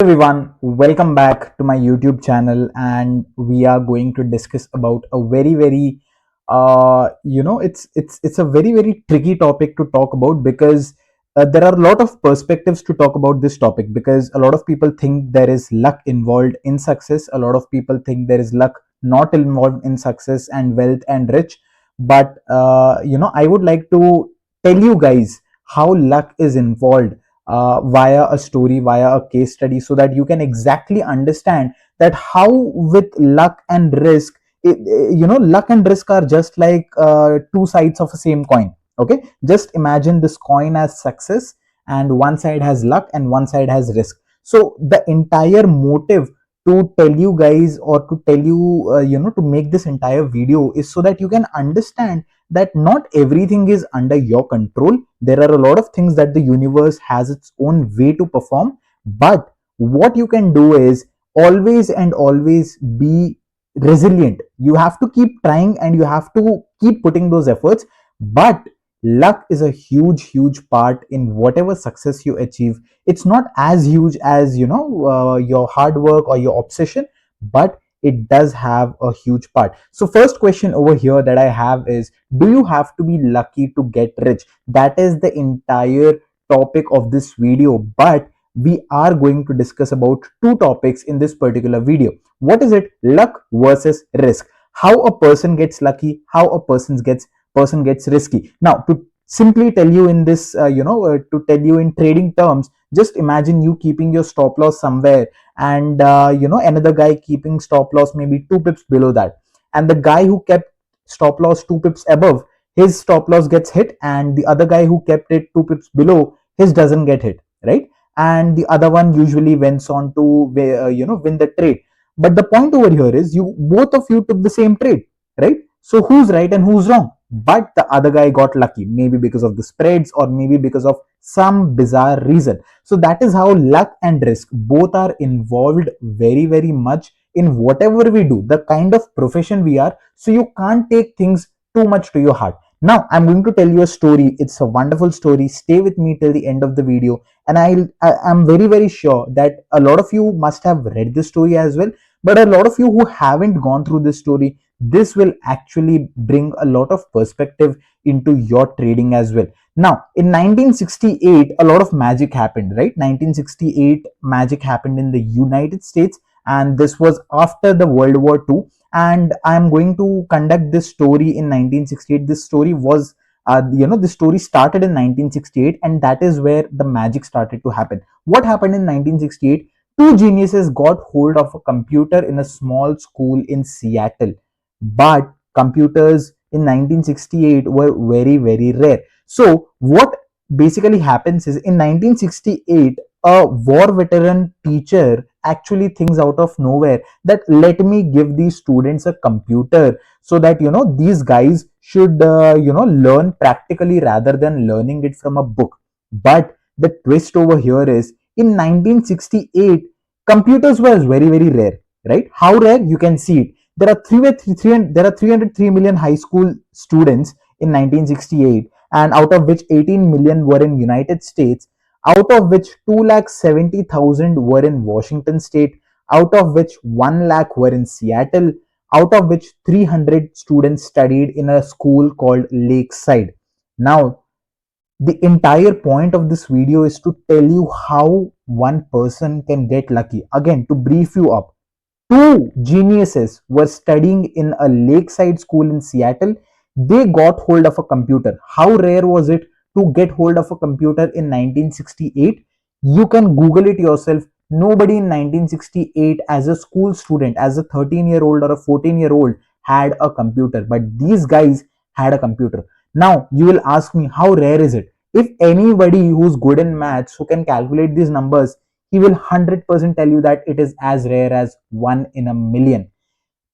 Everyone, welcome back to my YouTube channel, and we are going to discuss about a very it's a very tricky topic to talk about because there are a lot of perspectives to talk about this topic, because a lot of people think there is luck involved in success. A lot of people think there is luck not involved in success and wealth and rich. But I would like to tell you guys how luck is involved via a story, via a case study, so that you can exactly understand that how with luck and risk, luck and risk are just like two sides of the same coin. Okay, just imagine this coin as success, and one side has luck and one side has risk. So the entire motive to tell you guys, or to tell you, to make this entire video, is so that you can understand that not everything is under your control. There are a lot of things that the universe has its own way to perform, but what you can do is always and always be resilient. You have to keep trying and you have to keep putting those efforts. But luck is a huge part in whatever success you achieve. It's not as huge as your hard work or your obsession, but it does have a huge part. So first question over here that I have is, do you have to be lucky to get rich? That is the entire topic of this video, but we are going to discuss about two topics in this particular video. What is it? Luck versus risk. How a person gets lucky, how a person gets risky. Now, to simply tell you in this, to tell you in trading terms, just imagine you keeping your stop loss somewhere, and another guy keeping stop loss maybe 2 pips below that, and the guy who kept stop loss 2 pips above, his stop loss gets hit, and the other guy who kept it 2 pips below, his doesn't get hit, right? And the other one usually wins on to win the trade. But the point over here is, you both of you took the same trade, right? So who's right and who's wrong? But the other guy got lucky, maybe because of the spreads or maybe because of some bizarre reason. So that is how luck and risk both are involved very much in whatever we do, the kind of profession we are. So you can't take things too much to your heart. Now I'm going to tell you a story. It's a wonderful story. Stay with me till the end of the video, and I'm very sure that a lot of you must have read this story as well. But a lot of you who haven't gone through this story, this will actually bring a lot of perspective into your trading as well. Now, in 1968, a lot of magic happened, right? 1968 magic happened in the United States, and this was after the World War II. And I'm going to conduct this story in 1968. This story was, this story started in 1968, and that is where the magic started to happen. What happened in 1968? Two geniuses got hold of a computer in a small school in Seattle, but computers in 1968 were very rare. So what basically happens is, in 1968, a war veteran teacher actually thinks out of nowhere that, let me give these students a computer so that these guys should learn practically rather than learning it from a book. But the twist over here is, in 1968, computers were very rare, right? How rare? You can see it. There are 303 million high school students in 1968, and out of which 18 million were in United States, out of which 2,70,000 were in Washington state, out of which 1 lakh were in Seattle, out of which 300 students studied in a school called Lakeside. Now, the entire point of this video is to tell you how one person can get lucky. Again, to brief you up, two geniuses were studying in a lakeside school in Seattle. They got hold of a computer. How rare was it to get hold of a computer in 1968? You can Google it yourself. Nobody in 1968, as a school student, as a 13-year-old or a 14-year-old, had a computer, but these guys had a computer. Now, you will ask me, how rare is it? If anybody who's good in maths, who can calculate these numbers, he will 100% tell you that it is as rare as 1 in a million.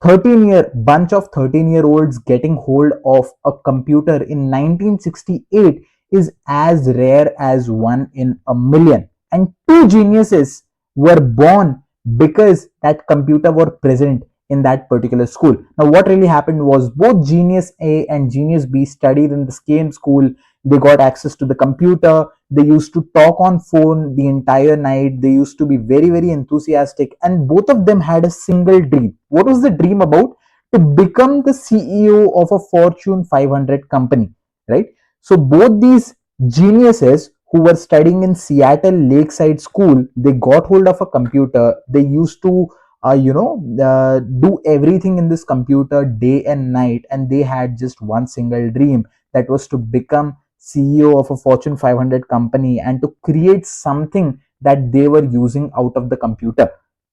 13-year olds getting hold of a computer in 1968 is as rare as 1 in a million. And two geniuses were born because that computer were present in that particular school. Now what really happened was, both genius A and genius B studied in the same school they got access to the computer, they used to talk on phone the entire night, they used to be very very enthusiastic, and both of them had a single dream. What was the dream about? To become the CEO of a Fortune 500 company, right? So both these geniuses who were studying in Seattle Lakeside School, they got hold of a computer. They used to do everything in this computer day and night, and they had just one single dream, that was to become CEO of a Fortune 500 company and to create something that they were using out of the computer.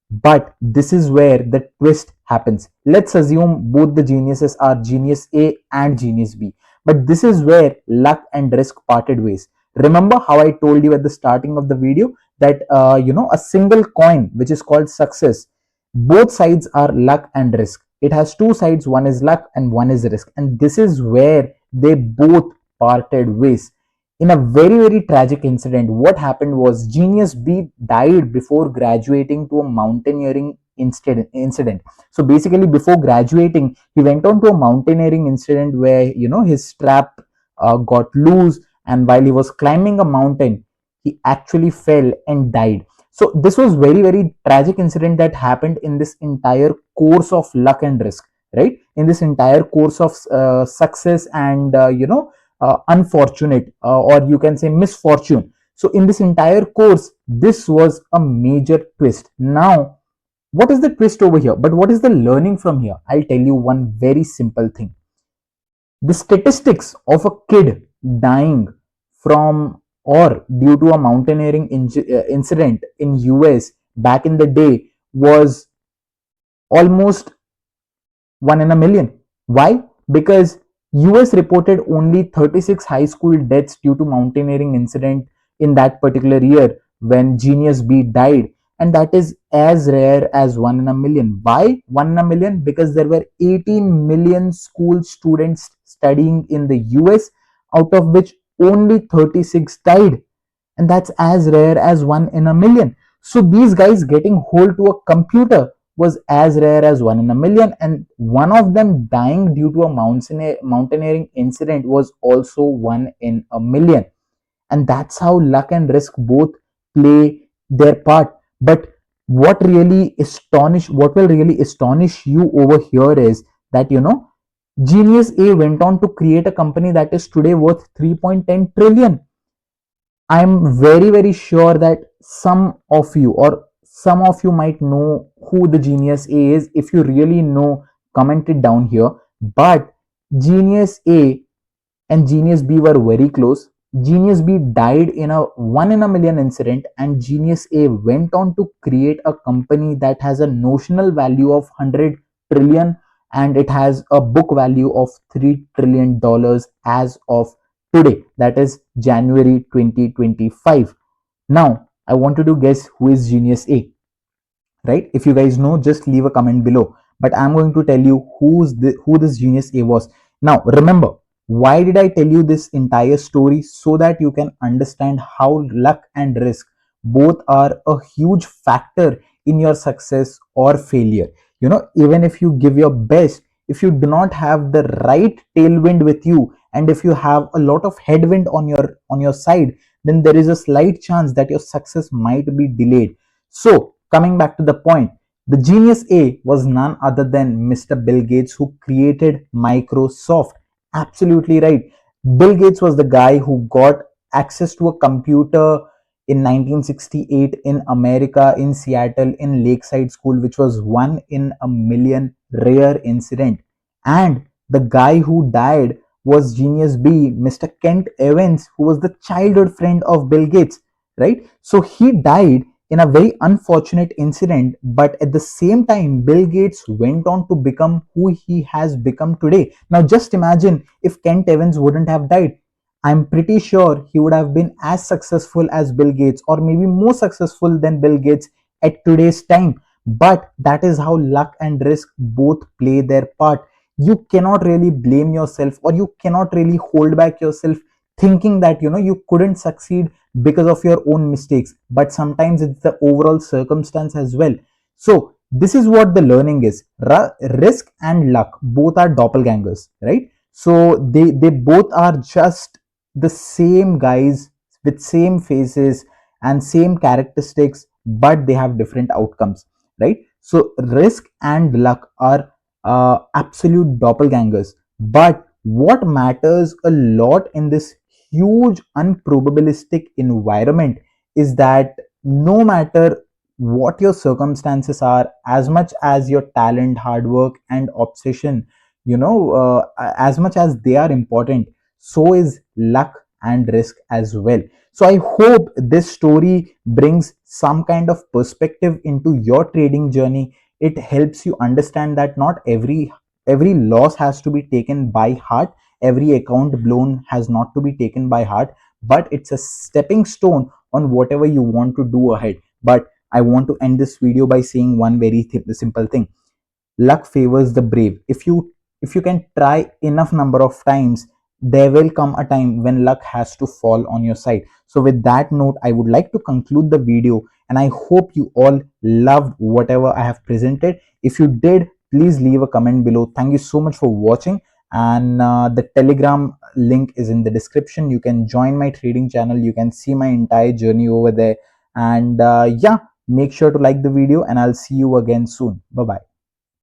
But this is where the twist happens. Let's assume both the geniuses are genius A and genius B. But this is where luck and risk parted ways. Remember how I told you at the starting of the video that a single coin, which is called success, both sides are luck and risk. It has two sides, one is luck and one is risk. And this is where they both parted ways. In a very very tragic incident, what happened was genius B died before graduating to a mountaineering incident. So basically before graduating, he went on to a mountaineering incident where his strap got loose, and while he was climbing a mountain, he actually fell and died. So this was very very tragic incident that happened in this entire course of luck and risk, right? In this entire course of success and unfortunate, or you can say misfortune. So in this entire course, this was a major twist. Now what is the twist over here? But what is the learning from here? I'll tell you one very simple thing. The statistics of a kid dying from or due to a mountaineering incident in US back in the day was almost 1 in a million. Why? Because US reported only 36 high school deaths due to mountaineering incident in that particular year when Genius B died, and that is as rare as 1 in a million. Why 1 in a million? Because there were 18 million school students studying in the US, out of which only 36 died, and that's as rare as 1 in a million. So these guys getting hold to a computer was as rare as 1 in a million, and one of them dying due to a mountaineering incident was also 1 in a million. And that's how luck and risk both play their part. But what will really astonish you over here is that Genius A went on to create a company that is today worth 3.10 trillion. I'm very, very sure that some of you might know who the Genius A is. If you really know, comment it down here. But Genius A and Genius B were very close. Genius B died in a 1 in a million incident, and Genius A went on to create a company that has a notional value of 100 trillion, and it has a book value of $3 trillion as of today, that is January 2025. Now I want you to guess who is Genius A, right? If you guys know, just leave a comment below. But I'm going to tell you who this Genius A was. Now remember, why did I tell you this entire story? So that you can understand how luck and risk both are a huge factor in your success or failure. Even if you give your best, if you do not have the right tailwind with you, and if you have a lot of headwind on your side, then there is a slight chance that your success might be delayed. So coming back to the point, the Genius A was none other than Mr. Bill Gates, who created Microsoft. Absolutely right. Bill Gates was the guy who got access to a computer in 1968 in America, in Seattle, in Lakeside School, which was 1 in a million rare incident. And the guy who died was Genius B, Mr. Kent Evans, who was the childhood friend of Bill Gates, right? So he died in a very unfortunate incident, but at the same time, Bill Gates went on to become who he has become today. Now just imagine if Kent Evans wouldn't have died. I'm pretty sure he would have been as successful as Bill Gates, or maybe more successful than Bill Gates at today's time. But that is how luck and risk both play their part. You cannot really blame yourself, or you cannot really hold back yourself thinking that you couldn't succeed because of your own mistakes. But sometimes it's the overall circumstance as well. So this is what the learning is. Risk and luck both are doppelgangers, right? So they both are just the same guys with same faces and same characteristics, but they have different outcomes, right? So risk and luck are absolute doppelgangers. But what matters a lot in this huge unprobabilistic environment is that no matter what your circumstances are, as much as your talent, hard work, and obsession, as much as they are important, so is luck and risk as well. So I hope this story brings some kind of perspective into your trading journey. It helps you understand that not every loss has to be taken by heart, every account blown has not to be taken by heart, but it's a stepping stone on whatever you want to do ahead. But I want to end this video by saying one very simple thing: luck favors the brave. If you can try enough number of times, there will come a time when luck has to fall on your side. So with that note, I would like to conclude the video, and I hope you all loved whatever I have presented. If you did, please leave a comment below. Thank you so much for watching, and the Telegram link is in the description. You can join my trading channel, you can see my entire journey over there. And yeah, make sure to like the video, and I'll see you again soon. Bye bye.